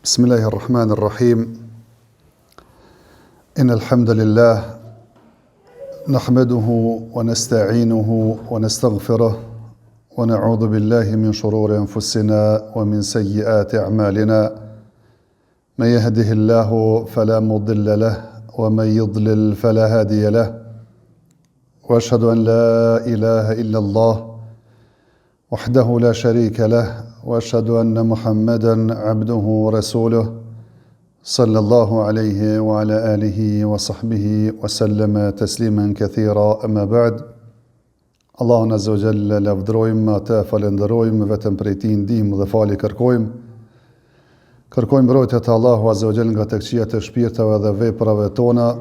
بسم الله الرحمن الرحيم إن الحمد لله نحمده ونستعينه ونستغفره ونعوذ بالله من شرور أنفسنا ومن سيئات أعمالنا من يهده الله فلا مضل له ومن يضلل فلا هادي له وأشهد أن لا إله إلا الله وحده لا شريك له وأشهد أن محمدا عبده ورسوله صلى الله عليه وعلى آله وصحبه وسلم تسليما كثيرا أما بعد. Allahun Azza wa Jalla lavdrojmë, atë falenderojmë, vetëm prej Tij ndihmë dhe falje kërkojmë. Kërkojmë mbrojtje të Allahu Azza wa Jalla nga të këqijat e shpirtave dhe veprave tona,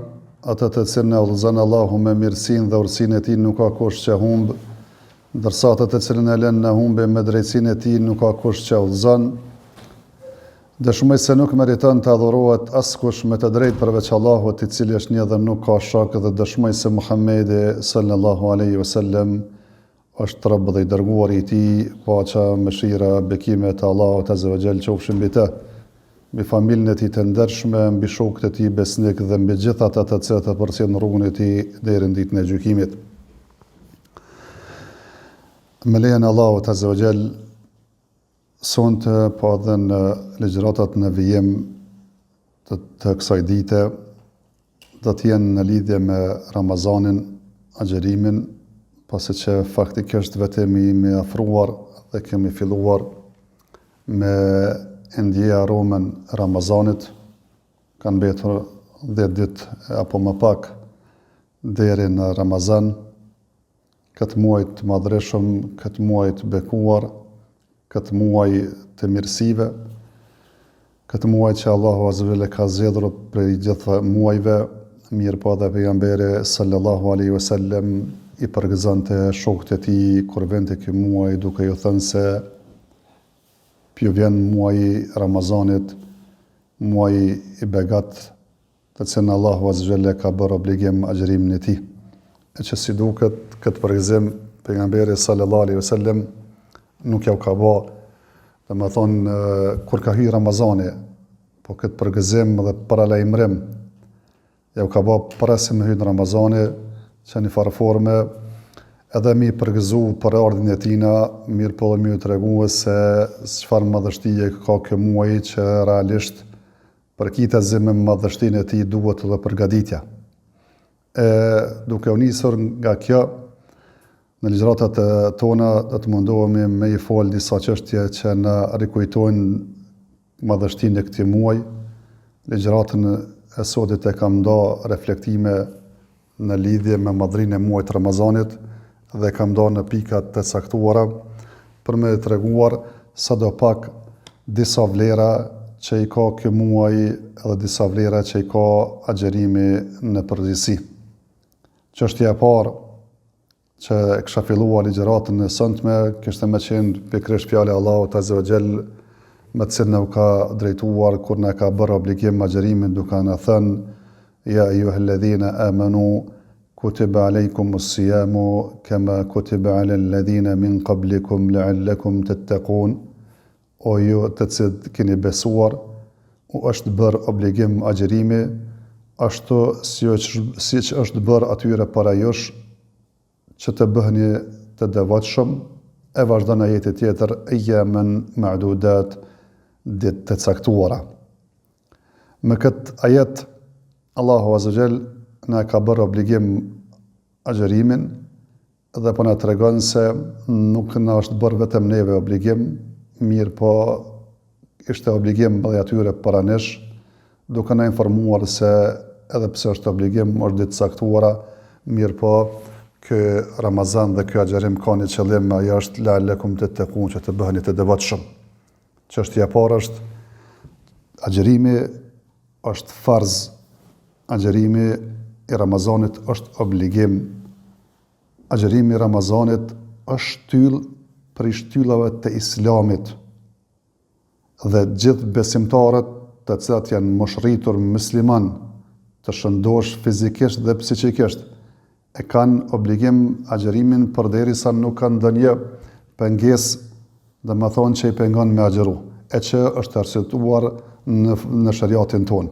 atë të cilën e udhëzon Allahu me mirësinë dhe urtësinë e Tij nuk ka kush që humb, ndërsa atë të cilën e lën në humbe me drejtsinë e Tij nuk ka kush që udhëzon. Dëshmoj se nuk meriton të adhurohet askush me të drejtë përveç Allahut, I cili është një dhe nuk ka shok, dhe dëshmoj se Muhamedi sallallahu alaihi wasallam është rob dhe I dërguari I Tij, paqja, mëshira, bekimet e Allahut Azza wa Jall qofshin mbi të, mbi familjen e Tij të ndershme, mbi shokët e Tij besnik dhe mbi gjithë ata të cilët e përcjellin rrugën e Tij deri në ditën e gjykimit. Me lejen e Allahut Azza wa Jall, sonte po edhe në ligjëratat në vijim të kësaj dite do të jenë në lidhje me Ramazanin, agjerimin, pasi që faktikisht vetëm me afruar dhe kemi filluar me ndjeja aromën Ramazanit, kanë mbetur 10 ditë apo më pak deri në Ramazan, këtë muaj të madhreshëm, këtë muaj të bekuar, këtë muaj të mirësive, këtë muaj që Allahu Azza wa Jalla ka zgjedhur prej gjitha muajve, mirë po edhe pejgamberi sallallahu alaihi wasallam I përgëzonte shokët e Tij kur vente ky muaj duke ju thënë se ju vjen muaji Ramazanit, muaji I begat, të cilën Allahu Azza wa Jalla ka bërë obligim agjërimin e Tij. E që si duket këtë përgëzim pejgamberi sallallahu alaihi wasallam nuk ja u ka bë, dhe më thonë, kur ka hyrë Ramazani, po këtë përgëzim dhe paralajmërim, ja u ka bë para se me hyrë në Ramazani, që një farë forme, edhe mi përgëzu për ardhin e tina, mirë po dhe mi u tregu se çfarë madhështie ka kjo muaj që realisht për kita zime madhështinë e Tij duhet edhe përgatitja. Duke u nisur nga kjo, në ligjëratat tona do të mundohemi me I fol disa çështje që na rikujtojnë madhështinë e këtij muaji. Ligjëratën e sotit e kam nda reflektime në lidhje me madhrinë e muajit Ramazanit dhe kam nda në pikat të caktuara për me treguar sadopak disa vlera që I ka ky muaj edhe disa vlera që I ka agjerimi në përgjithësi. Çështja e parë që kisha filluar ligjëratën e sëntme, kishte me qenë pikërisht fjala e Allahut Azza wa Jall, me të cilën u ka drejtuar kur na ka bërë obligim agjerimin duke na thënë: Ja ayyuhalladhina amanu kutiba alaykumus siyamu kama kutiba alal ladhina min qablikum la'allakum tattaqun. O ju të cilët keni besuar, u është bërë obligim agjerimi, ashtu siç është bërë atyre para jush, që të bëheni të devotshëm, e vazhdon ajeti tjetër, ayyaman ma'dudat, ditë të caktuara. Me këtë ajet, Allahu Azza wa Jall na ka bërë obligim agjerimin dhe po na tregon se nuk na është bërë vetëm neve obligim, mirë po ishte obligim edhe atyre para nesh, duke na informuar se edhe pse është obligim, është ditë caktuara, mirë po ky Ramazan dhe ky agjerim ka një qëllim, ajo është la'allakum tattaqun, që të bëheni të devotshëm. Çështja e parë është agjerimi është farz, agjerimi I Ramazanit është obligim. Agjerimi I Ramazanit është shtyllë prej shtyllave të Islamit dhe gjithë besimtarët të cilat janë moshritur musliman, të shëndosh fizikisht dhe psikikisht, e kanë obligim agjerimin përderisa nuk kanë ndonjë pengesë, dhe më thonë që I pengon me agjeru. e që është arsyetuar në shariatin tonë.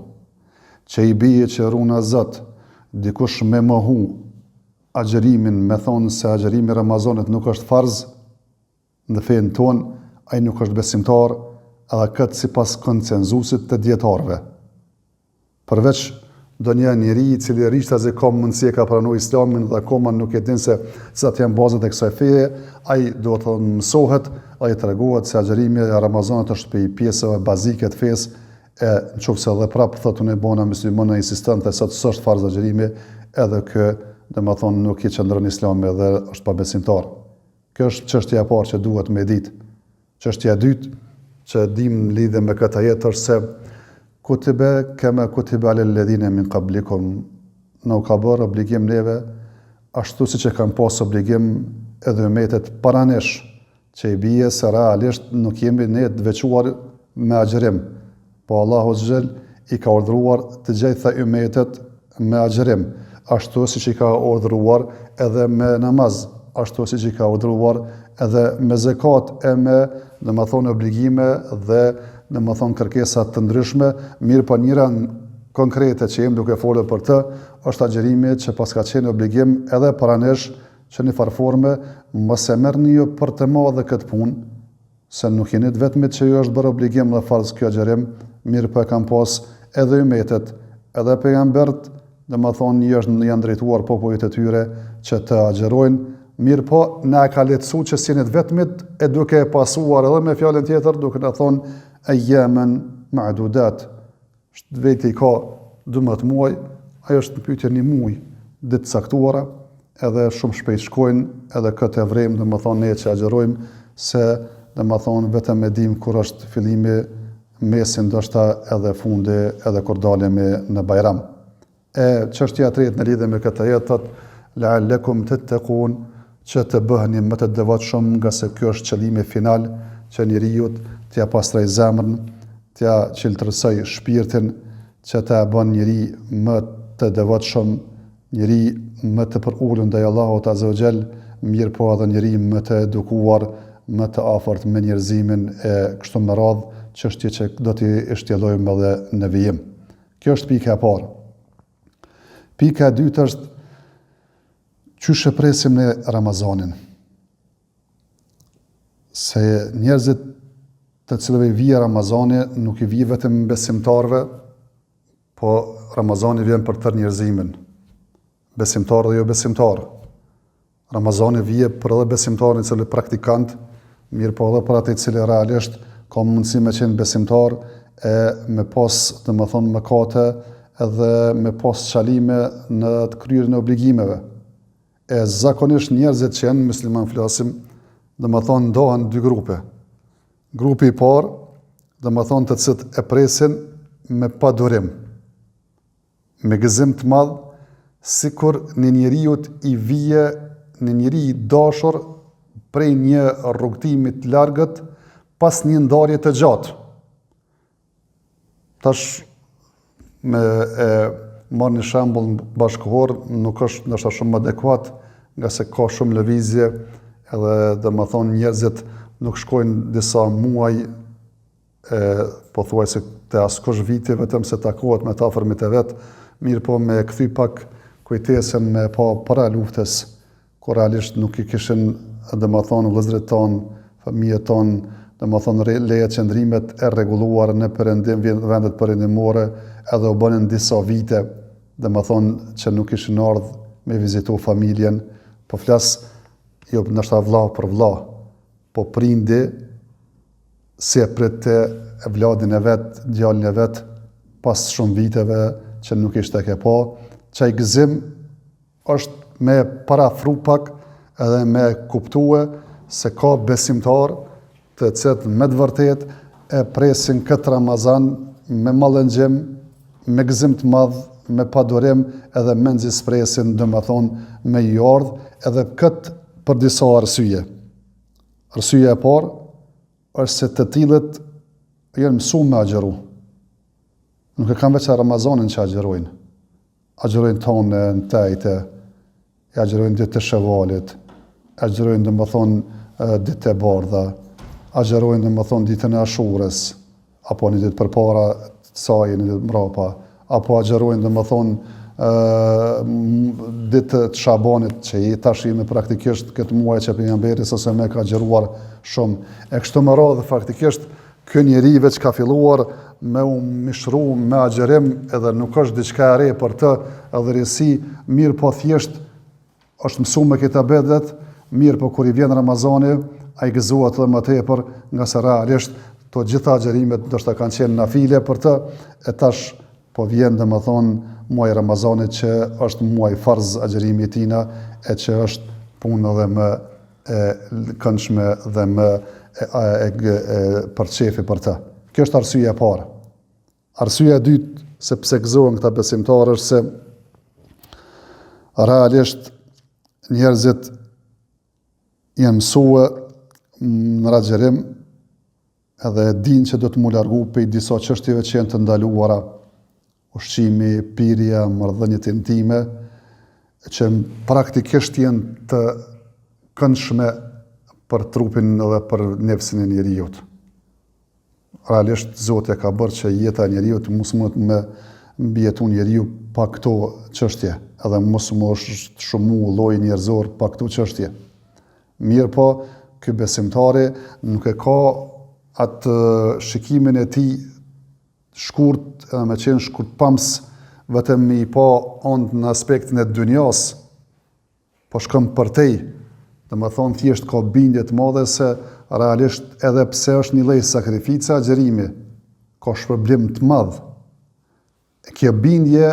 Që i bie që runa Zot, dikush me mohu agjerimin, me thonë se agjerimi Ramazanit nuk është farz në fenë tonë, ai nuk është besimtar, edhe këtë sipas konsenzusit të dietarëve. Përveç do një njeri i cili rishtazi ka mundësi ka pranu Islamin dhe akoma nuk e din se cilat janë bazat e kësaj feje, ai do të mësohet, ai tregohet se agjerimi e Ramazanit është për pjesëve bazike të fesë, e nëse edhe prapë thotë unë bona muslimanë insistante se s'është farz agjerimi, edhe kë domethënë nuk i qëndron Islami dhe është pa besimtar. Kjo është çështja e parë që duhet me ditë. Çështja e dytë që dim lidhe me këtë ajet është se kutibe kema kutibe alel ledhine min qablikum, në u ka bërë obligim neve, ashtu si që kanë pas obligim edhe umetet para nesh, që i bie se realisht nuk jemi ne të veçuar me agjerim, po Allahu Azza i ka urdhëruar të gjitha umetet me agjerim, ashtu si që i ka urdhëruar edhe me namaz, ashtu si që i ka urdhëruar edhe me zekat e me, domethënë obligime dhe domethënë kërkesat të ndryshme, mirë po njëra konkrete që jemi duke folur për të, është agjerimi që pas ka qenë obligim edhe para nesh që në farforme mos e merrni ju për të madhe këtë punë, se nuk jeni të vetmit që ju është bërë obligim dhe farz kjo agjerim, mirë po e kanë pas edhe umetet, edhe pejgambert, domethënë janë drejtuar popujt e tyre që të agjerojnë. Mirë po, na ka lehtësu që si të vetmit e duke e pasuar edhe me fjalën tjetër, duke në thonë ayyaman ma'dudat. Veti ka 12 muaj, ajo është në pyetje një muaj, ditë caktuara, edhe shumë shpejt shkojnë, edhe këtë e vrejmë, domethënë ne që agjerojmë, se domethënë vetëm e dim kur është fillimi, mesi ndoshta edhe fundi, edhe kur dalemi në Bajram. Çështja e tretë në lidhje me këtë ajet thotë la'allakum tattaqun, që të bëheni më të devotshëm, nga se kjo është qëllimi final, që njeriu t'ia pastroj zemrën, t'ia qiltërësoj shpirtin, që ta bën njeri më të devotshëm, njeri më të përulur ndaj Allahut Azza wa Jall, mirë po edhe njeri më të edukuar, më të afërt me njerëzimin e kështu me radhë, çështje që do t'i shtjellojmë edhe në vijim. Kjo është pika e parë. Pika e dytë është qysh e presim në Ramazanin. Se njerëzit të cilëve i vije Ramazani nuk i vije vetëm besimtarve, po Ramazani vjen për tërë njerëzimin. Besimtar dhe jo besimtar. Ramazani vije për edhe besimtarin i cili praktikant, mirë po edhe për atë i cili realisht ka mundësi me qenë besimtar e me pas, domethënë, mëkate edhe me pas çalime në të kryerjen e obligimeve. E zakonisht njerëzit që janë musliman flasim, domethënë ndohen dy grupe. Grupi i parë, domethënë të cilët e presin me padurim, me gëzim të madh, sikur në njeriu i vije në njeri i dashur prej një rrugtimi të largët pas një ndarje të gjatë. Tash me marrë një shembull bashkëkohor nuk është ndoshta shumë adekuat, nga se ka shumë lëvizje, edhe domethënë njerëzit nuk shkojnë disa muaj, pothuajse të askush viti, vetëm se takohet me të afërmit e vet, mirë po me kthy pak kujtesën me pa para luftës, kur realisht nuk i kishin domethënë vëllezërit tonë, fëmijët tonë, domethënë leje qëndrimet e rregulluar në perëndim vendet perëndimore, edhe u bënin disa vite, domethënë që nuk ishin ardhur me vizitu familjen, po flas jo ndoshta vëlla për vëlla, po prindi si e pritte vladin e vet, djalin e vet, pas shumë viteve që nuk ishte ke pa, çaj gëzim është me parafru pak edhe me kuptue se ka besimtar të cilët me të vërtet e presin këtë Ramazan me mallëngjim, me gëzim të madh, me padurim, edhe me nxispresin, domethënë me i ardh, edhe këtë për disa arsye. Arsyeja e parë është se të tillët janë mësuar me agjeru. Nuk e kanë veç Ramazanin që agjerojnë. Agjerojnë tonë në tajte, agjerojnë ditë të Shevalit, agjerojnë domethënë ditë e bardha, agjerojnë dhe më thonë ditën e Ashurës, apo një ditë përpara saj, një ditë mbrapa, apo agjerojnë dhe më thonë ditë të Shabanit, që i tash jemi praktikisht këtë muaj që pejgamberi ose me ka agjeruar shumë. E kështu më radhë faktikisht ky njeri veç ka filluar me u mishru me agjerim, edhe nuk është diçka e re për të, edhe risi, mirë po thjesht është mësu me këta bedet, mirë po kur i vjen Ramazani, a i gëzohet dhe më tepër, nga se realisht të gjitha agjerimet ndoshta kanë qenë nafile për të, e tash po vjen dhe më thonë muaj Ramazanit që është muaj farz agjerimi i tina, e që është punë dhe më këndshme dhe më përqefi për të. Kjo është arsyeja e parë. Arsyeja e dytë se pse gëzohen këta besimtarë është se realisht njerëzit janë mësue në agjerim edhe din që do të mu largu prej disa çështjeve që janë të ndaluara, ushqimi, pirja, marrëdhëniet intime, që praktikisht janë të këndshme për trupin dhe për nefsin e njeriut. Realisht Zoti ka bërë që jeta e njeriut mos mund me mbijetu njeriu pa këto çështje, edhe mos më është shumë lloj njerëzor pa këto çështje. Mirë po, ky besimtari nuk e ka atë shikimin e tij shkurt, edhe me qenë shkurt pams, vetëm i pa ond në aspektin e dunjas, po shkëm përtej, dhe më thonë thjesht ka bindje të madhe se realisht edhe pse është një lloj sakrifice agjerimi, ka shpërblim të madh. Kjo bindje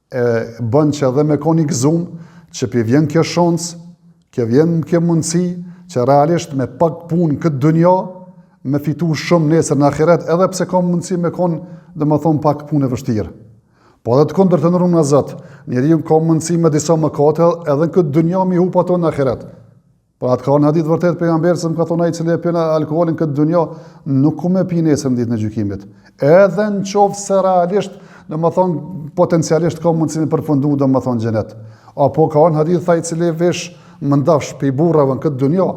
e bën që edhe me koni gëzum, që pi vjen kjo shans, kjo vjen kjo mundësi, që realisht me pak punë këtë dunja, me fitu shumë nesër në ahiret, edhe pse ka mundësi me konë, dhe më thonë, pak punë e vështirë. Po edhe të kundër të nërru në Zot, njeriu ka mundësi me disa mëkate, edhe në këtë dunja mi hup ato në ahiret. Pra atë ka në hadith vërtet pejgamberi se më ka thonë ai cili e pin alkoolin këtë dunja, nuk ku me pi nesër në ditën e gjykimit. Edhe në qoftë se realisht, dhe më thonë, potencialisht ka mundësi me përfundu, dhe më thonë, xhenet. Apo ka në hadith ai cili vesh më ndafsh pe burrave në këtë dunja,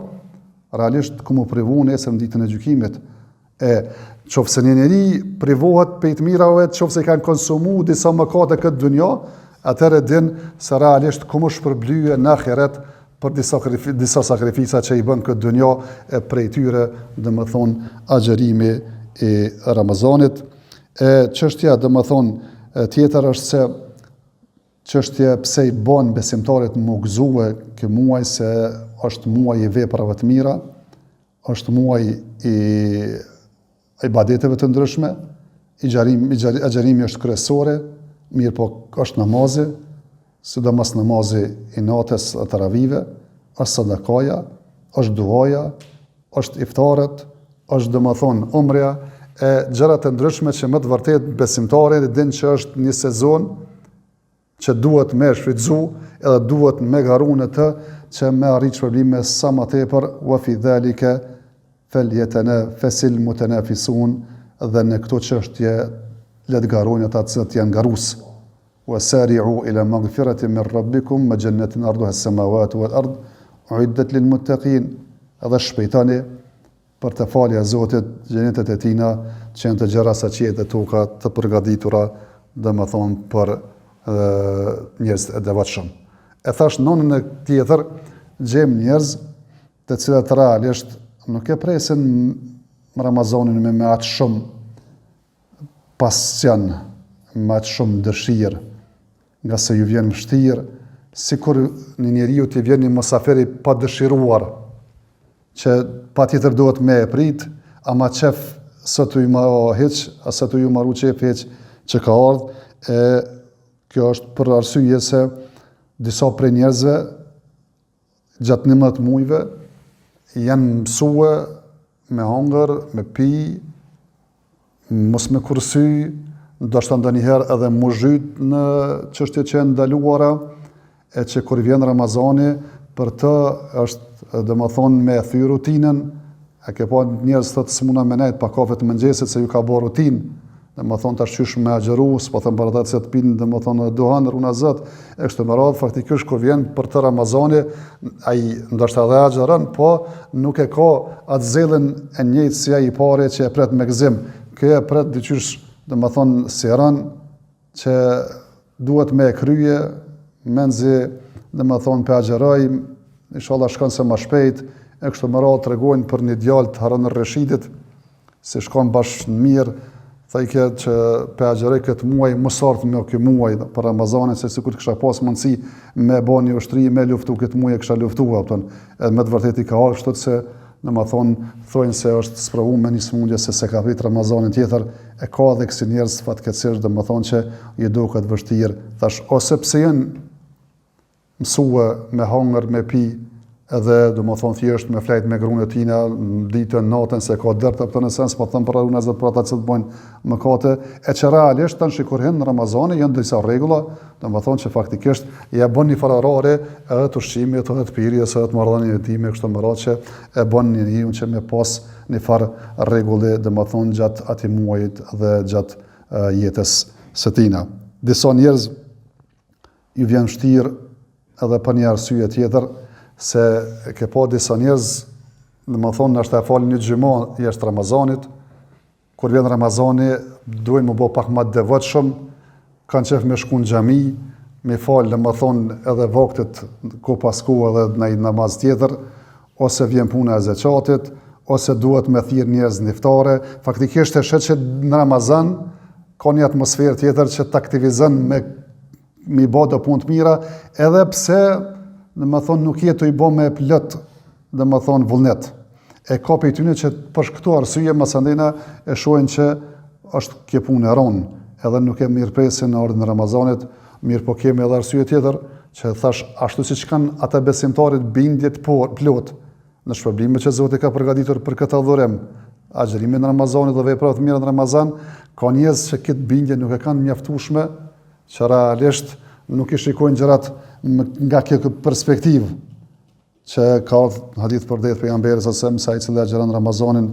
realisht ku mu privu nesër në ditën e gjykimit. Qofse një njeri privohet për të mirave, qofse i kanë konsumu disa mëkate këtë dunja, atëherë din se realisht ku mu shpërblyje në ahiret për disa sakrifica që i bën këtë dunja e prej tyre, dhe më thonë, agjerimi i Ramazanit. Çështja, dhe më thonë, tjetër është se çështja pse i bën besimtarit më gëzue ky muaj, se është muaj i veprave të mira, është muaj i ibadeteve të ndryshme, agjerimi është kryesore, mirë po është namazi, sidomos namazi i natës e taravive, është sadakaja, është duaja, është iftaret, është domethënë umrja, e gjërat e ndryshme që më të vërtet besimtari din që është një sezon që duhet me shfrytzu edhe duhet me garu në të që me arrit shpërblime sa më tepër, wa fi dhalika falyatanafasil mutanafisun, dhe në këto çështje le të garojnë ata që janë garus. Wasari'u ila maghfiratin min rabbikum wa jannatin arduha as-samawati wal ard uiddat lil muttaqin. Edhe shpejtoni për të falja e Zotit, xhenetet e tina që janë të gjëra sa qiejt e toka të përgatitura, domethënë për njerëz të devotshëm. E thash nonën e tjetër, gjem njerëz të cilët realisht nuk e presin Ramazanin me atë shumë pasion, me atë shumë dëshirë, nga se ju vjen vështirë, sikur një njeriu t'i vjen një mosafiri pa dëshiruar, që pa tjetër duhet me e prit, ama qef sot u i maru heq, a sot u ju maru qef heq që ka ardhë, kjo është për arsye se disa prej njerëzve gjatë 11 muajve janë mësue me hangër, me pi, mos me kursy, ndoshta ndonjëherë edhe mu zhyt në çështje që janë ndaluara, e që kur vjen Ramazani, për të është domethënë me thy rutinën, a ke pa njerëz thotë s'muna me nejt pa kafe të mëngjesit se ju ka bërë rutinë, dhe më thonë tash qysh me agjeru, s'po thëmë për ata që të pinë dhe më thonë duhan, runa zët, e kështu me radhë, faktikisht kur vjen për të Ramazani, ai ndoshta edhe agjeron, po nuk e ka atë zellën e njëjtë si ai i pari që e pret me gëzim. Kjo e pret dyqysh dhe më thonë si rën, që duhet me e kryje, menzi dhe më thonë pe agjeroj, inshallah shkon se më shpejt, e kështu me radhë tregojnë për një djalë të Harun ar-Rashidit, se shkon bashkë në mirë, thaj këtë që pe agjeroj këtë muaj, më sartë me këtë muaj për Ramazanin, se sikur kisha pas mundësi me ba një ushtri, me luftu këtë muaj, kisha luftu, edhe me të vërtet i ka arë kështu se në më thonë se është spravu me një smundje se ka prit Ramazanin tjetër, e ka dhe kësi njerës fatkeqësisht dhe më thonë që i do këtë vështirë, thash, ose pse jenë mësue me hangër, me pi, edhe do më thonë thjesht me flejt me grunë e tina, ditën, natën, se ka dërtë për në sens, po thëmë për aruna zëtë për ata që të bojnë mëkate, e që realisht të në shikurhin në Ramazani, janë disa regula, do më thonë që faktikisht ja bën një fararare edhe të ushqimit, edhe të pirjes, edhe të marrëdhënieve e time, kështu me radhë që e bën një njën që me pas një farë regulli, do më thonë gjatë ati muajit dhe gjatë jetës së tina. Disa njerëz ju vjen vështirë edhe për një arsye tjetër, se ke pa disa njerëz, dhe më thonë, nështë e falë një gjyma jashtë Ramazanit, kur vjen Ramazani, duhet më bo pak ma devotshëm, kanë qef me shku në xhami, me falë, dhe më thonë, edhe vaktet ku pas ku edhe në një namaz tjetër, ose vjen puna e zeqatit, ose duhet me thirr njerëz në iftare. Faktikisht e shet që në Ramazan ka një atmosferë tjetër që të aktivizën me i bada punë të mira, edhe pse dhe më thonë nuk jetë i bo me plët dhe më thonë vullnet. E ka për i tyne që për këto arsye masandina e shohin që është kje punë e ronë, edhe nuk e mirë presin në orën në Ramazanit, mirë po kemi edhe arsye tjetër, që thash ashtu si që kanë ata besimtarit bindjet plot, në shpërblime që Zoti ka përgatitur për këtë adhurim, agjerimin në Ramazanit dhe veprat të mira në Ramazan, ka njerëz që këtë bindje nuk e kanë mjaftueshme, që realisht nuk i shikojnë gjërat nga kjo perspektivë, që ka ardhur hadith për det pejgamberit sa ai i cili agjeron Ramazanin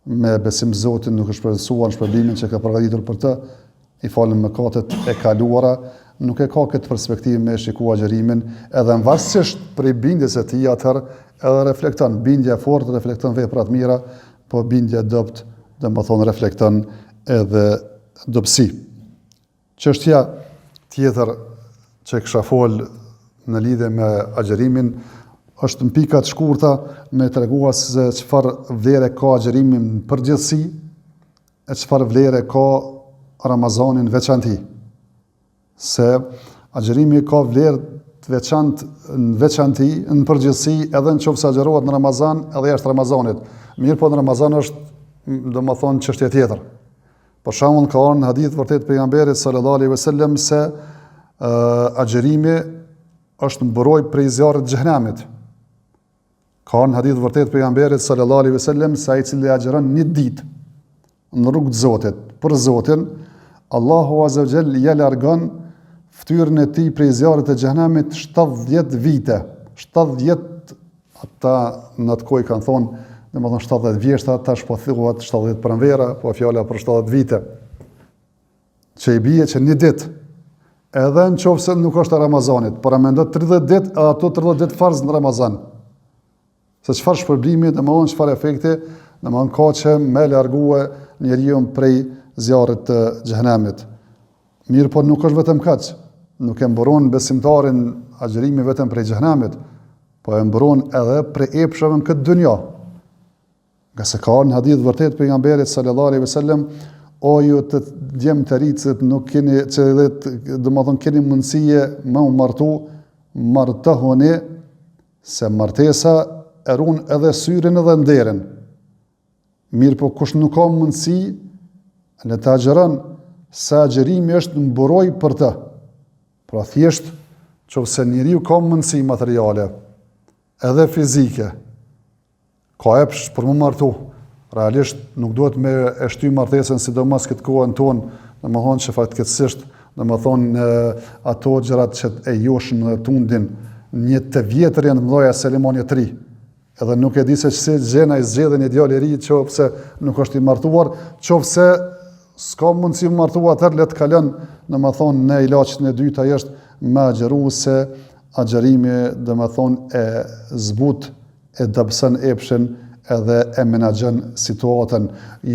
me besim Zotin, nuk është përsuar në shpërblimin që ka përgatitur për të, i falën mëkatet e kaluara, nuk e ka këtë perspektivë me shikuar agjerimin, edhe varësisht prej bindjes së tij atëherë edhe reflekton bindja e fortë, reflekton vepra të mira, po bindja e dobët, domethënë reflekton edhe dobësi. Çështja tjetër që kisha folë në lidhje me agjerimin, është në pika të shkurta me tregua se çfarë vlere ka agjerimi në përgjithësi, e çfarë vlere ka Ramazani në veçanti. Se agjerimi ka vlerë të veçanti në përgjithësi, edhe në qoftë se agjerohet në Ramazan edhe jashtë Ramazanit. Mirë po në Ramazan është, domethënë, çështje tjetër. Për shembull, ka ardhur në hadith vërtet pejgamberit sallallahu alaihi wasallam se agjerimi është mburoj prej zjarrit të xhenemit. Ka në hadith vërtet pejgamberit sallallahu alaihi wasallam se ai i cili agjeron një ditë në rrugt të Zotit, për Zotin, Allahu azza wa jall ja largon fytyrën e tij prej zjarrit të xhenemit 70 vite. 70 ata në atë kohë kanë thonë, domethënë 70 vjeshta, tash po thuhet 70 pranvera, po fjala për 70 vite. Që i bie që një ditë, edhe në qoftë se nuk është e Ramazanit, por mendo 30 ditë, edhe ato 30 ditë farz në Ramazan. Se çfarë shpërblimi, domethënë çfarë efekti, domethënë ka që me largue njeriu prej zjarrit të xhenemit. Mirë, po nuk është vetëm kaq. Nuk e mburon besimtarin agjerimi vetëm prej xhenemit, po e mburon edhe prej epshave në këtë dynjë. Nga se ka në hadith vërtet pejgamberit sallallahu alaihi wasallam, o ju të djemë të ricët, nuk keni, që domethënë keni mundësie me u martu, martohuni, se martesa e ruan edhe syrin edhe nderin. Mirë po kush nuk ka mundësi, le të agjeron, se agjerimi është mburoj për të. Pra thjesht, qofse njeriu ka mundësi materiale, edhe fizike, ka epsh për më martu, realisht nuk duhet me e shty martesën sidomos këtë kohën tonë, domethënë që fatkeqësisht, domethënë ato gjërat që e joshën dhe tundin, një të vjetër janë mëdha se limoni 3. Edhe nuk e di se çse gjena i zgjedhën një djalë i ri, qofse nuk është i martuar, qofse s'ka mundësi më martu atër, le të kalon, në më thonë, në ilaçin e dytë, ai është me agjeru se agjerimi, dhe më thonë, e zbut, e dëbësën epshin, edhe e menaxhon situatën.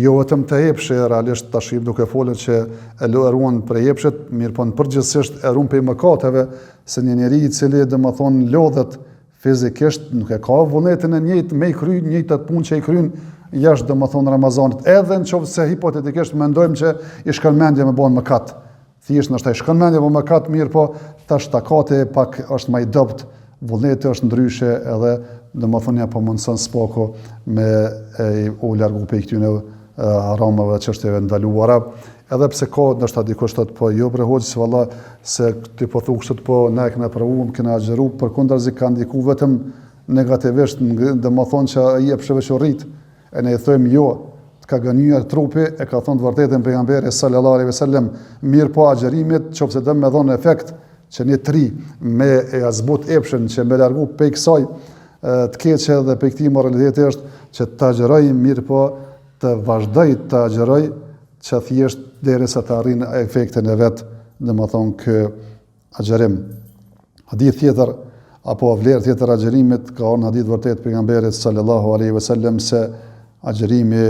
Jo vetëm të epshi, realisht tash duke folur që e ruan për epshet, mirë po përgjithsisht e ruan për mëkateve, se një njeri i cili domethënë lodhet fizikisht nuk e ka vullnetin e njëjtë me i kry njëjtat punë që i kryen jashtë domethënë Ramazanit. Edhe nëse hipotetikisht mendojmë që i shkon mendja me bën mëkat. Thjesht ndoshta i shkon mendja me mëkat, mirë po tash takati pak është më i dobët, vullneti është ndryshe edhe domethënë apo mundson spaku me u largu prej këtyre haramave, çështjeve ndaluara. Edhe pse ka ndoshta dikush thotë po jo bre hoxh valla se ti po thua kështu po na e kena provuar, kena xheru, përkundazi ka ndikuar vetëm negativisht, domethënë që ai e pshëveçorrit. E ne i thojmë jo, të ka gënyer trupi, e ka thënë të vërtetën pejgamberi sallallahu alaihi wasallam, mirë po agjerimit, nëse do më dhon efekt që një tri me e azbut epshin që me largu pej kësaj të keqe dhe pej këtij moraliteti është që të agjeroj, mirë po të vazhdoj të agjeroj që thjesht derisa të arrijë efektin e vet, domethënë ky agjerim. Hadith tjetër apo vlerë tjetër agjerimit ka ardhur hadith vërtet pejgamberit sallallahu alaihi wasallam se agjerimi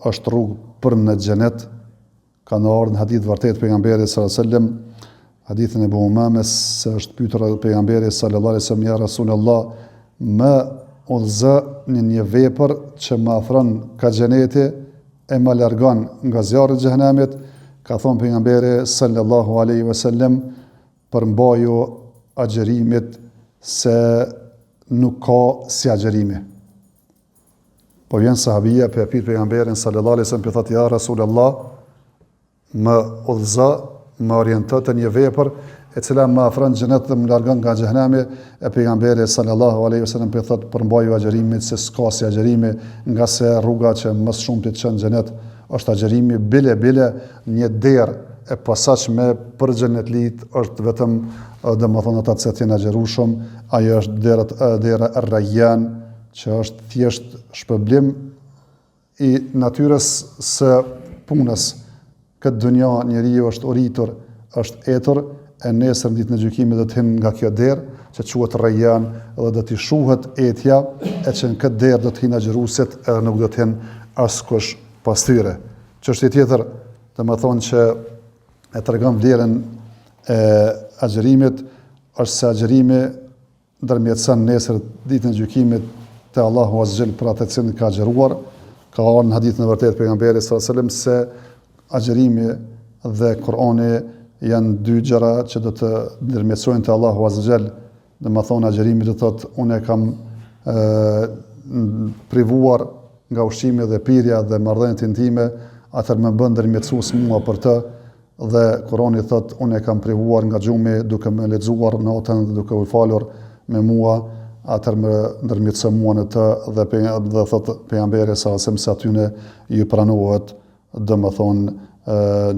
është rrugë për në xhenet. Ka ardhur hadith vërtet pejgamberit sallallahu alaihi wasallam, hadithin e Abu Umames, se është pyetur pejgamberi sallallahu alaihi wasallam, ja Rasulullah, më udhëzë në një vepër që më afron ka xheneti e më largon nga zjarri i xhenemit. Ka thonë pejgamberi sallallahu alaihi wasallam, përmbaju agjerimit se nuk ka si agjerimi. Po vjen sahabia për pyet pejgamberin sallallahu alaihi wasallam, thotë ja Rasulullah, më udhëzë, më oriento të një vepër e cila më afron xhenet dhe më largon nga xhenemi. E pejgamberi sallallahu alaihi wasallam thotë përmbaju agjerimit se s'ka si agjerimi, nga se rruga që më shumë të çon xhenet është agjerimi, bile një derë e posaçme për xhenetlit është vetëm domethënë ata që janë agjerueshëm, ajo është dera Ar-Rayyan, që është thjesht shpërblim i natyrës së punës. Këtë dunja njeriu është uritur, është etur, e nesër në ditën e gjykimit do të hyjë nga kjo derë që quhet Rayyan dhe do t'i shuhet etja, e që në këtë derë do të hyjnë agjeruesit e nuk do të hyjnë askush pas tyre. Çështje tjetër, domethënë që e tregon vlerën e agjerimit, është se agjerimi ndërmjetëson nesër ditën e gjykimit te Allahu azza jall për atë që ka agjeruar. Ka ardhur në hadithin e vërtetë pejgamberit sallallahu alajhi wasallam se agjerimi dhe Kurani janë dy gjëra që do të ndërmjetësojnë te Allahu azza jall. Domethënë agjerimi do thotë unë kam privuar nga ushqimi dhe pirja dhe marrëdhëniet intime, atër më bën ndërmjetësues mua për të, dhe Kurani thotë unë kam privuar nga xhumi duke më lexuar natën dhe duke u falur me mua, atër më ndërmjetëson mua në të, dhe thotë pejgamberi sa se atyne ju pranohet domethënë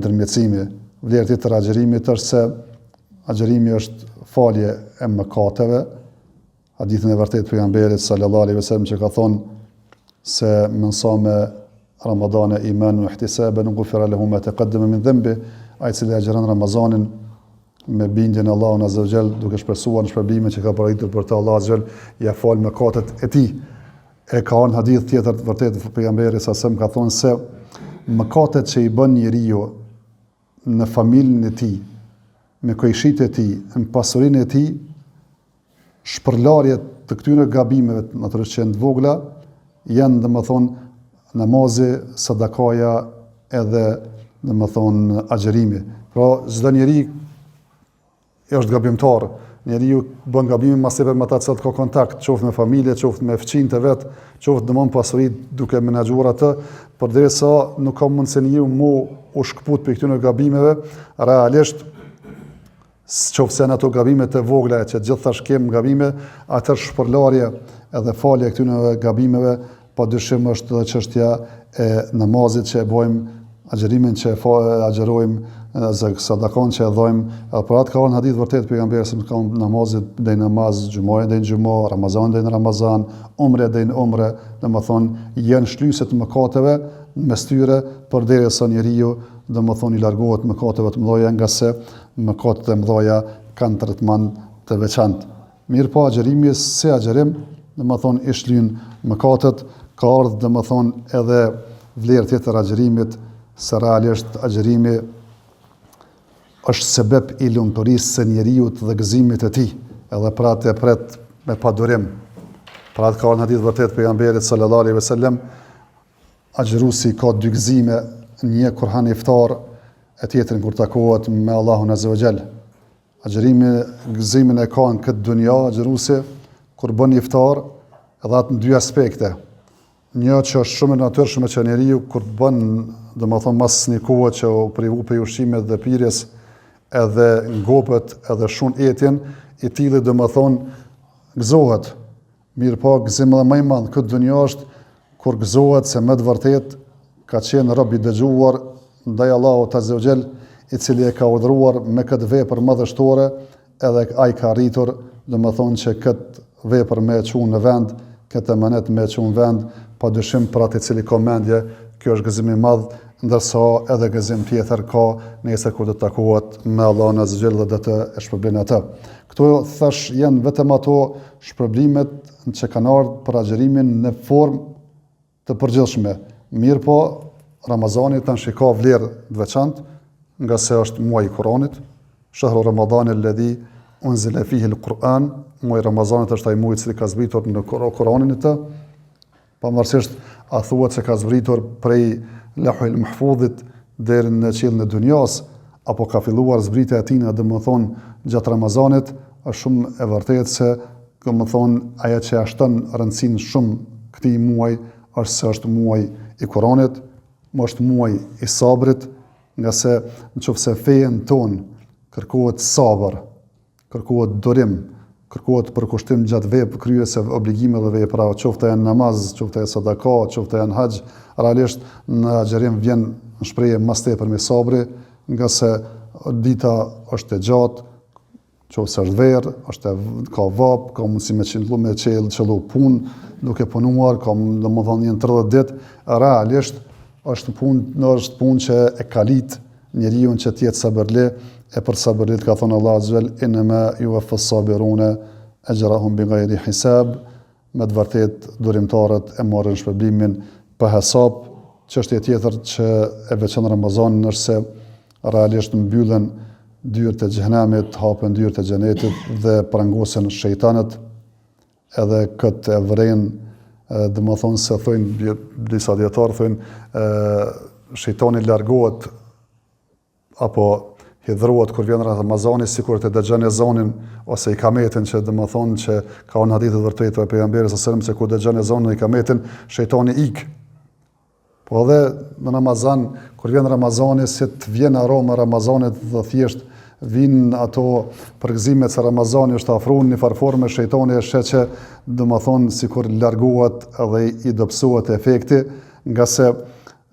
ndërmjetësimi. Vlerë tjetër e agjerimit është se agjerimi është falje e mëkateve. Hadithin e vërtetë pejgamberit sallallahu alaihi wasallam që ka thonë se men sama Ramadane imanan wa ihtisaban ghufira lahu ma taqaddama min dhanbi, ai cili agjeron Ramazanin me bindjen Allahun azza wa jall, duke shpresuar në shpërbimin që ka përgatitur për të Allahu azza wa jall, ja fal mëkatet e tij. E ka një hadith tjetër të vërtetë pejgamberi sa sem ka thonë se mëkatet që i bën njeriu në familjen e tij, me kojshitë e tij, në pasurinë e tij, shpërlarje të këtyre gabimeve natyrisht që janë të vogla, janë domethënë namazi, sadakaja edhe domethënë agjerimi. Pra çdo njeri është gabimtar. Njeriu bën gabime më sipër me ata që ka kontakt, qoftë me familje, qoftë me fëmijët e vet, qoftë domon pasuri duke menaxhuar atë, përderisa nuk ka mundësi njeriu u shkput për këtyre gabimeve, realisht qoftë në ato gabime të vogla që gjithtash kem gabime, atë shpërlarje edhe falja e këtyre gabimeve padyshim është edhe çështja e namazit që e bëjmë, agjerimin që agjerojmë, sadakon që e dhojmë. Për atë ka ardhur hadith vërtet pejgamberit se ka namazit dhe namaz, xhumoja dhe xhumo, Ramazan dhe Ramazan, umre dhe umre, domethënë janë shlyse të mëkateve mes tyre përderisa njeriu domethënë i largohet mëkateve të mëdha, nga se mëkatet e mëdha kanë tretman të veçantë. Mirë po agjerimi si agjerim, domethënë i shlyn mëkatet, ka ardhur domethënë edhe vlerë tjetër agjerimit, se realisht agjerimi është sebeb i lumturisë së njeriut dhe gëzimit të tij, edhe pra të pret me padurim. Pra të ka në hadith vërtet pejgamberit sallallahu alaihi wasallam, agjëruesi ka dy gëzime, një kur han iftar, e tjetrin kur takohet me Allahun azza wa jall. Agjerimi gëzimin e ka në këtë dunja agjëruesi kur bën iftar, edhe atë në dy aspekte. Një që është shumë e natyrshme që njeriu kur bën, domethënë mas një kohe që u privu prej ushqimit dhe pirjes, edhe ngopet edhe shun etjen, i tillë domethënë gëzohet. Mirë po, gëzimi edhe më i madh këtë dunjë është kur gëzohet se me të vërtet ka qenë rob i dëgjuar ndaj Allahut azza wa jall, i cili e ka urdhëruar me këtë vepër madhështore, edhe ai ka arritur domethënë që këtë vepër me e çuar në vend, këtë emanet me e çuar në vend, padyshim për atë i cili ka mendje, kjo është gëzim i madh, ndërsa edhe gëzim tjetër ka nesër kur do të takohet me Allahun azza wa jall dhe do të e shpërblen atë. Këto thash janë vetëm ato shpërblimet që kanë ardhur për agjerimin në formë të përgjithshme. Mirë po, Ramazani tash ka vlerë të veçantë, nga se është muaji i Kuranit, shahru Ramadani alladhi unzila fihi al-Quran, muaji Ramazanit është ai muaj i cili ka zbritur në Kuranin e të, pavarësisht a thuhet se ka zbritur prej Lauhul Mahfudhit deri në qiellin e dunjas, apo ka filluar zbritja e tij domethënë gjatë Ramazanit, është shumë e vërtetë se domethënë ajo që ia shton rëndësinë shumë këtij muaji është se është muaji i Kuranit, është muaji i sabrit, nga se nëse fejen ton kërkohet sabër, kërkohet durim, kërkohet përkushtim gjatë kryesve obligime dhe vepra, qoftë janë namaz, qoftë janë sadaka, qoftë janë haxh, realisht në agjerim vjen në shprehje mas tepër me sabri, nga se dita është e gjatë, qoftë është verë, ka vap, ka mundësi me qellu punë, duke punuar, ka domethënë një 30 ditë, realisht është punë që e kalit njeriu që të jetë sabërli, e për sabërlit ka thënë Allahu azza wa jall inma yuwaffas sabiruna ajrahum bighayri hisab, me të vërtet durimtarët e marrin shpërblimin pa hesab. Çështja tjetër që e veçon Ramazanin është se realisht mbyllen dyert e xhenemit, hapen dyert e xhenetit dhe prangosen shejtanët, edhe këtë e vren, domethënë se thonë disa dietarë thonë shejtani largohet apo hidhrohet kur vjen Ramazani, sikur të dëgjon ezanin ose ikametin, që domethënë që ka në hadithe të vërtetë të pejgamberit sallallahu alajhi wasallam se kur dëgjon ezanin dhe ikametin, shejtani ik. Po edhe në Ramazan, kur vjen Ramazani, si të vjen aroma Ramazanit dhe thjesht vinë ato përgëzimet se Ramazani është afruar në farforme, shejtani është që domethënë sikur largohet edhe i dobësohet efekti, nga se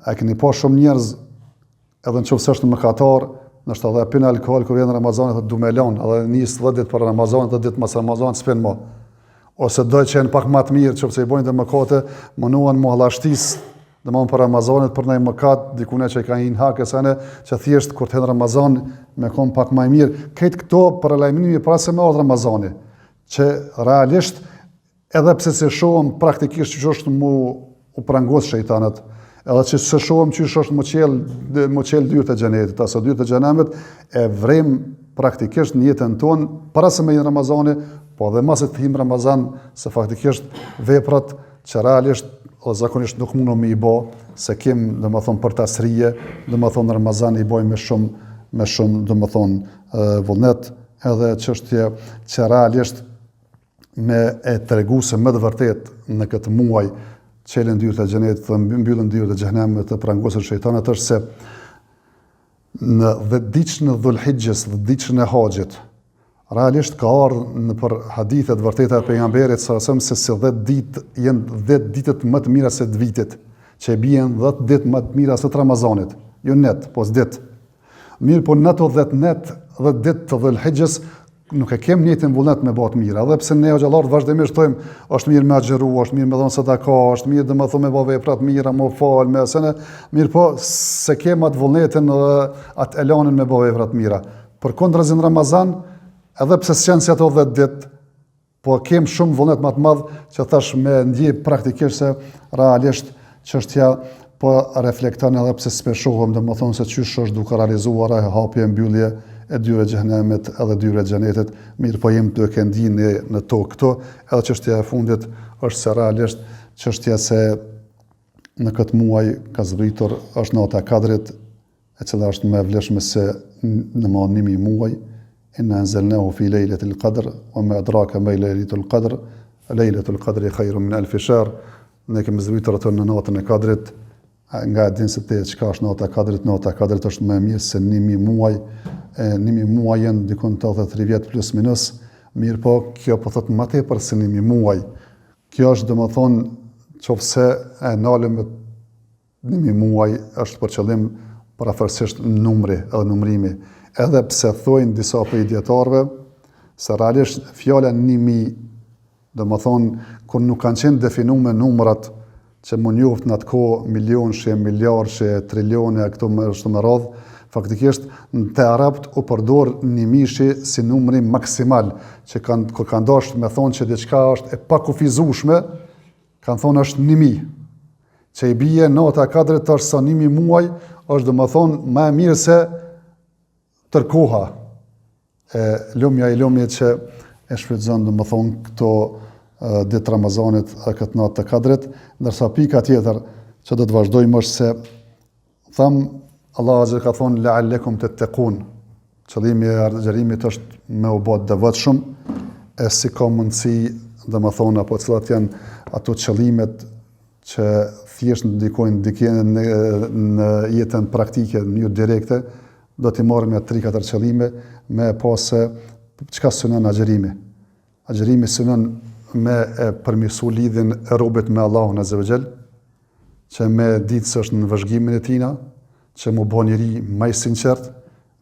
a keni pa shumë njerëz edhe nëse është mëkatar, nështë edhe pinë alkohol kur vjen Ramazani thotë du me lan, edhe nis 10 ditë për Ramazan, 10 ditë pas Ramazanit s'pin më. Ose do të jenë pak më të mirë, nëse i bojnë të mëkate, mënuan mohllashtis, domthon për Ramazanit për ndaj mëkat, dikune që ka një hak esane, që thjesht kur të hen Ramazan me kon pak më mirë. Këtë këto për lajmërimin para se me ardh Ramazani, që realisht edhe pse se shohëm praktikisht që është u prangos shejtanët, edhe që se shohëm që është më qel dyert e xhenetit, ose dyert e xhenemit, e vrem praktikisht në jetën tonë para se me Ramazani, po edhe mas të him Ramazan, se faktikisht veprat që realisht o zakonisht nuk mundom me i bë, se kem domethënë për tasrije, domethënë Ramazan i bojmë me shumë domethënë vullnet, edhe çështje që realisht me e tregu se më të vërtet në këtë muaj çelën dyert e xhenetit dhe mbyllen dyert e xhenemit të prangosen shejtanët, është se në 10 ditën e Dhulhijhes, 10 ditën e Haxhit, realisht ka ardhur në për hadithe të vërteta të pejgamberit sallallahu alajhi wasallam se si 10 ditë janë 10 ditët më të mira se të vitit, që bien 10 ditë më të mira se të Ramazanit, jo net, po s'dit. Mirë, po në ato 10 ditë të Dhulhijhes nuk e kem njëjtin vullnet me bëhet mirë. Edhe pse ne xhallarët vazhdimisht thojmë, është mirë me agjëru, është mirë me dhënë sadaka, është mirë domethënë me bëj vepra të mira, me fal, me asene, mirë po se kem atë vullnetin dhe atë elanin me bëj vepra të mira. Përkundrazi në Ramazan, edhe pse s'janë si ato 10 ditë, po kem shumë vullnet më të madh që thash me ndjej praktikisht se realisht çështja po reflekton edhe pse s'peshohem domethënë se çysh është duke realizuar hapje mbyllje e dyre xhenemit edhe dyre xhenetit, mirë po jem duke ndjeni në tokë këto, edhe çështja e fundit është se realisht çështja se në këtë muaj ka zbritur është nata e Kadrit, e cila është më e vlefshme se në mënimi muaj. Inna anzalnahu fi lejletil qadr, wa ma adraka ma lejletul qadr, lejletul qadri khairun min alfi shahr. Ne kemi zbritur atë në natën e Kadrit, nga e dinë se te çka është nata e Kadrit. Nata e Kadrit është më e mirë se 1000 muaj. 1000 muaj janë dikon 83 vjet plus minus. Mirë po, kjo po thot më tepër se 1000 muaj. Kjo është domethënë qofse e nalëm me 1000 muaj është për qëllim parafërsisht numri edhe numrimi. Edhe pse thojnë disa prej dietarëve se realisht fjala 1000, domethënë kur nuk kanë qenë definuar numrat që mund njoft në atë kohë milionshë, miliardshë, trilione, këto më është më radh, faktikisht në të arabt u përdor 1000 si numri maksimal, që kur kanë dashur me thonë që diçka është e pakufizueshme, kanë thonë është 1000. Që i bie nata e Kadrit është sa 1000 muaj, është domethënë më e mirë se tërkoha e lumja që e shfrytëzon domethënë këto ditë Ramazanit e këtë natë të Kadrit, ndërsa pika tjetër që do të vazhdojmë është se Allah Azza ka thonë la'allekum tattaqun. Qëllimi i agjërimit është me u bë devotshëm, e si ka mundësi domethënë apo cilat janë ato qëllimet që thjesht ndikojnë në jetën praktike në mënyrë direkte, do t'i marrim 3-4 qëllime me pasë çka synon agjërimi. Agjërimi synon me e përmirësu lidhjen e robit me Allahun Azza wa Jall, që me ditë se është në vëzhgimin e tina, që mu bë njëri më i sinqert,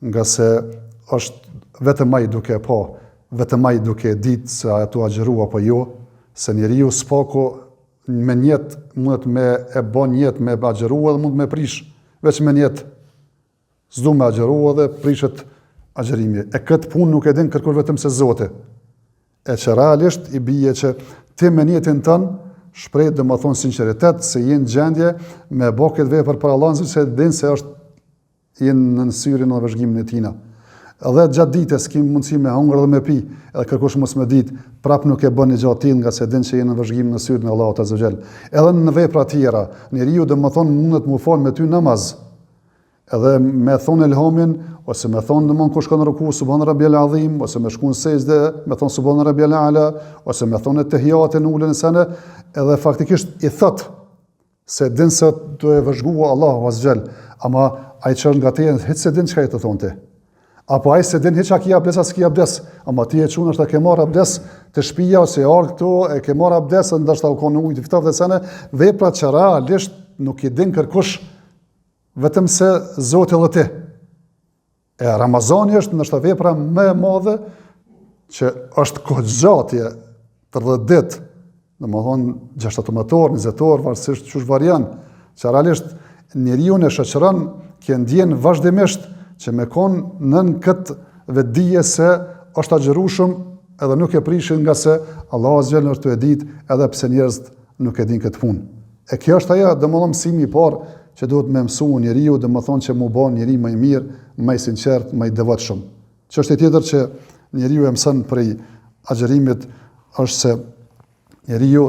nga se është vetëm ai duke pa, vetëm ai duke ditë se ato agjëru apo jo, se njeriu s'pako me njet mund me e bën njet me agjëru edhe mund me prish, veç me njet s'du me agjëru edhe prishet agjërimi. E këtë punë nuk e din kërkur vetëm se Zoti. E që realisht i bije që ti me njetin tënë shpreh domethënë sinqeritet se je në gjendje me bë këtë vepër për Allahun se din se është jenë në syrin dhe vëzhgimin e tina. Edhe gjatë ditës kim mundësi me hungër dhe me pi, edhe kërkush mos me ditë, prap nuk e bën një gjatë tillë nga se din që jenë në vëzhgimin në syrin e Allahut Azza wa Jall. Edhe në vepra tjera, njeriu domethënë mundet mu fal me ty namaz. Edhe me thonë elhamin, ose me thonë domon kur shkon në ruku subhan rabbiyal azim, ose me shkon sejdë, me thonë subhan rabbiyal ala, ose me thonë tehiyatin ulën sene, edhe faktikisht i thot se din se do e vëzhgua Allahu Azza wa Jall, ama ai çon nga te hiç se din çka i të thonte. Apo ai se din hiç a ki abdes as ki abdes, ama ti e çun është ke marr abdes të shtëpia ose ardh këtu e ke marr abdes ndoshta u kon ujë të ftohtë sene, vepra që realisht nuk i din kërkush vetëm se Zoti edhe ti. E Ramazani është ndoshta vepra më e madhe që është kohëzatje 30 ditë, domethënë 16 orë, 20 orë, varësisht çush varian, që realisht njeriu e shoqëron që ndjen vazhdimisht që me konë nën këtë vetdije se është agjërueshëm edhe nuk e prishin nga se Allahu Azza wa Jall është e ditë edhe pse njerëzit nuk e din këtë punë. E kjo është ajo domethënë mësimi i parë që duhet me mësu njeriu, domethënë që mu bën njeri më i mirë, më i sinqert, më i devotshëm. Çështja tjetër që njeriu e mëson prej agjërimit është se njeriu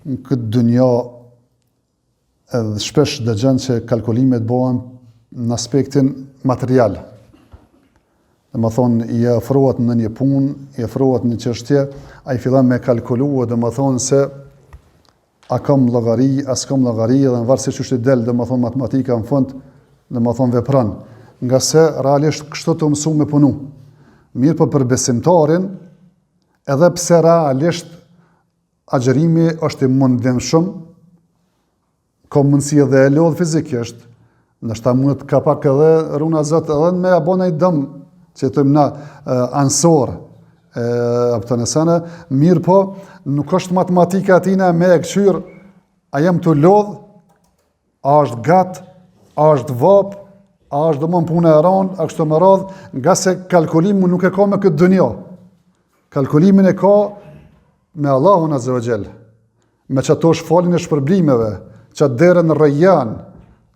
në këtë dunjë edhe shpesh dëgjon që kalkulimet bëhen në aspektin material. Domethënë i ofrohet në një punë, i ofrohet në çështje, ai fillon me kalkuluar domethënë se a kam llogari, as kam llogari, edhe në varësi që është i del, domethënë matematika në fund, domethënë vepron. Nga se realisht kështu të mësu me punu. Mirë po për besimtarin, edhe pse realisht agjërimi është i mundimshëm, ka mundësi edhe e lodh fizikisht, ndoshta mund të ka pak edhe runa Zot edhe me abonaj dëm, që thëmë na ansor, apëtën e sene, mirë po, nuk është matematika atina me e këqyr, a jem të lodh, a është gatë, a është vapë, a është dëmon punë e ranë, a kështu më radhë, nga se kalkulimin nuk e ka me këtë dënja. Kalkulimin e ka me Allahun Azza wa Jall, me që ato shfalin e shpërblimeve, që atë derën rëjan,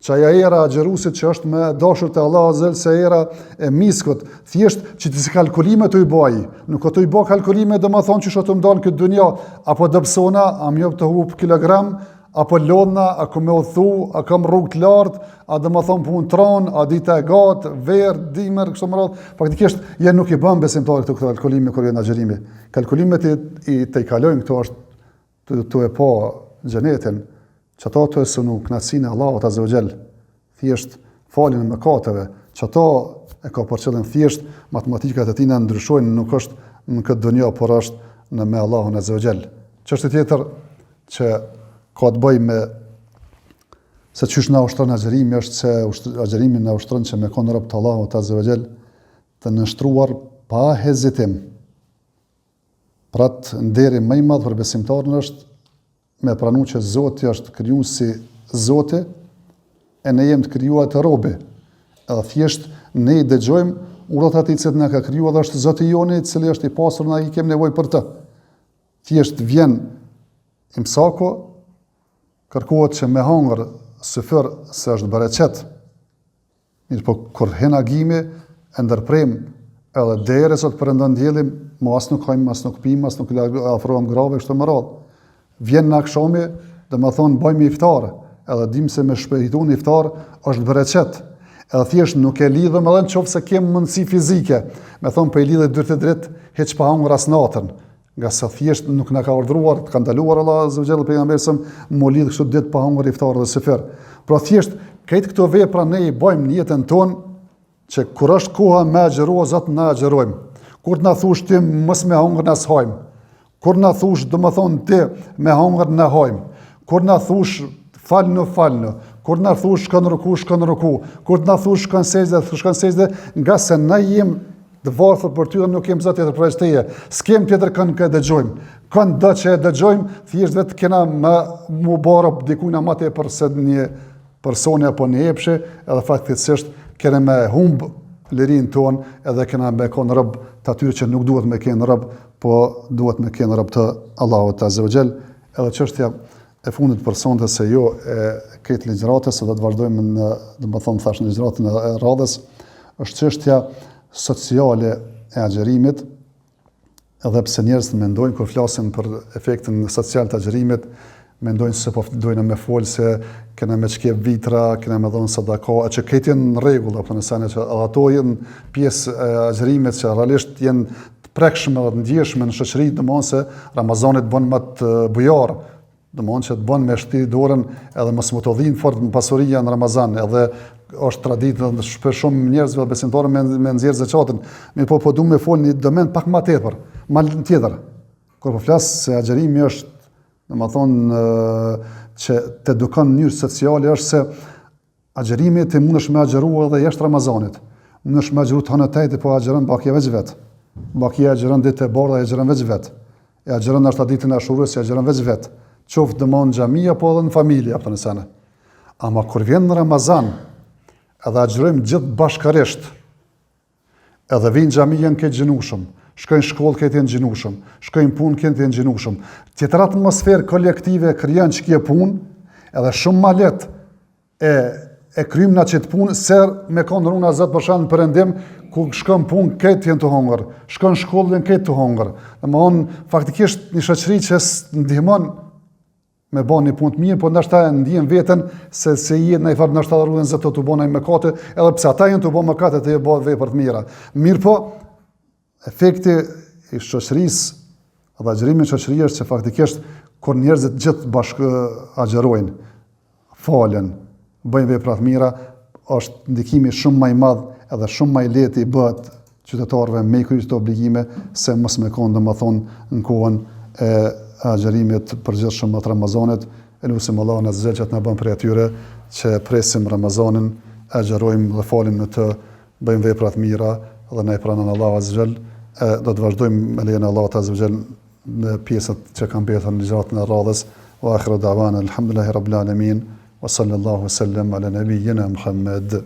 që aja era agjerusit që është me dashur të Allah Azza wa Jall, se era e miskët, thjesht që të si kalkulime të i baji. Nuk të i ba kalkulime dhe më thonë që shë të mdalë këtë dënja, apo dëpsona, a mjëp të hup kilogram, apo lodhna, a ku me uthu, a kam rrugë të lartë, a dhe më thonë punë tronë, a dita e gatë, verë, dimër, kështë më radhë. Faktikisht, jenë nuk i bëmë besimtarë këtë kalkulime kërë jenë agjerimi. Kalkulimet të i kalojnë këto është të e pa gjenetin, që ato të e sënu knatësinë e Allahut Azza wa Jall, thjesht falin e mëkateve, që ato e ka për qëllim thjesht, matematikat e tina ndryshojnë, nuk është në këtë dënja, por është në me Allahun Azza wa Jall. Çështja tjetër që ka të bëj me se qysh na ushtron agjerimi është se agjerimi na ushtron që me konë rob të Allahut Azza wa Jall të nështruar pa hezitim. Pra të nderi më i madh për besimtarin është me pranu që Zoti është krijuesi Zoti e ne jemi të krijuar të robi. Edhe thjesht ne i dëgjojmë urdhrat atij që na ka krijuar dhe është Zoti joni i cili është i pasur, na i kemi nevojë për të. Thjesht vjen imsako, kërkohet që me hangër syfër se është bereqet. Mirë po, kur hen agimi, e ndërprem edhe dere sot për ndën djelim, ma as nuk hajmë, as nuk pim, as nuk afrohem grave, kështë më radhë. Vjen në akshami dhe me thonë bajmë iftar, edhe dim se me shpejtu në iftar është bereqet. Edhe thjesht nuk e lidhëm edhe në qofë se kemë mundësi fizike, me thonë për i lidhe dyrtë dritë, heq pa hangër as natën. Nga se thjesht nuk na ka urdhëruar, të ka ndaluar Allah Azza wa Jall pejgamberin mo lidh kështu ditë pa hangër iftar dhe sefer. Pra thjesht këtë këto vepra ne i bëjmë në jetën tonë që kur është koha me agjeruar Zot na agjerojmë. Kur na thush ti mos me hangër na shojmë. Kur na thush domethënë ti me hangër na hojmë. Kur na thush falnu. Kur na thush shkon ruku. Kur na thush shkon sejdë, nga se na jem të varfër për ty dhe nuk kemë zot tjetër përveç teje. S'kem tjetër kënë këtë dëgjojmë. Kënë do që e dëgjojmë, thjesht vetë kena mu barë dikujna ma tepër se një personi apo një epshi, edhe faktikisht kena me humbë lirin tonë, edhe kena me konë rëbë të atyre që nuk duhet me kenë rëbë, po duhet me kenë rëbë të Allahut Azza wa Jall. Edhe çështja e fundit për sonte se jo e këtë ligjëratës, edhe të vazhdojmë në, dhe më thonë thash në ligjëratën e radhës, është çështja sociale e agjerimit, edhe pse njerëzit mendojnë kur flasin për efektin social të agjerimit, mendojnë se po dojnë me folë se kena me çkep vitra, kena me dhënë sadaka, që këtë jenë në rregull, apo nëse që ato janë pjesë e agjerimit që realisht janë të prekshme dhe të ndjeshme në shoqëri, domthonjë se Ramazani të bën më të bujar, domthonjë që të bën me shti dorën edhe mos më të dhinë fort në pasuria në Ramazan, edhe është traditë për shumë njerëzve besimtarë me nxjerrë zakatin. Mirë po du me fol një domen pak më tepër, më tjetër. Kur po flas se agjerimi është, domethënë që të edukon në mënyrë sociale është se agjerimi ti mundesh me agjeruar edhe jashtë Ramazanit. Mundesh me agjeru të hanëtajt, po agjeron bakia veç vet. Bakia agjeron ditë e bardha, agjeron veç vet. E agjeron ashtu ditën e Ashurës, agjeron veç vet. Qoftë domon xhamia apo edhe në familje apo në sene. Ama kur vjen në Ramazan, edhe agjerojmë gjithë bashkarisht, edhe vinë xhamia këtë gjinushëm, shkojnë shkollë këtë janë gjinushëm, shkojnë punë këtë janë gjinushëm. Tjetër atmosferë kolektive krijon që kjo punë, edhe shumë ma lehtë e kryjmë na çet punë se me kanë runa Zot për shkak të perëndim ku shkon punë këtë janë të hongër, shkon shkollën këtë të hongër. Domthonë faktikisht një shoqëri që ndihmon me bën një punë të mirë, po ndoshta ndjen veten se jetë në fakt ndoshta rrugën Zot të bëjnë mëkate, edhe pse ata janë të bëjnë mëkate të bëjnë vepra të mira. Mirë po, efekti i shoqërisë, edhe agjerimi i shoqërisë është se faktikisht kur njerëzit gjithë bashkë agjerojnë, falen, bëjnë vepra të mira, është ndikimi shumë më i madh edhe shumë më i lehtë i bëhet qytetarëve me kryes të obligime se mos me konë domethënë në kohën e agjerimit përgjithshëm të Ramazanit. E lutim Allahun Azza wa Jall që të na bën prej atyre që presim Ramazanin, agjerojmë dhe falim në të, bëjmë vepra të mira dhe na i pranon Allahu Azza wa Jall. do të vazhdojmë me lejen e Allahut azza wa jall në pjesët që kanë mbetur në ligjëratën e radhës. Wa akhiru da'wana alhamdulillahi rabbil alamin wa sallallahu sallam ala nabiyyina Muhammad.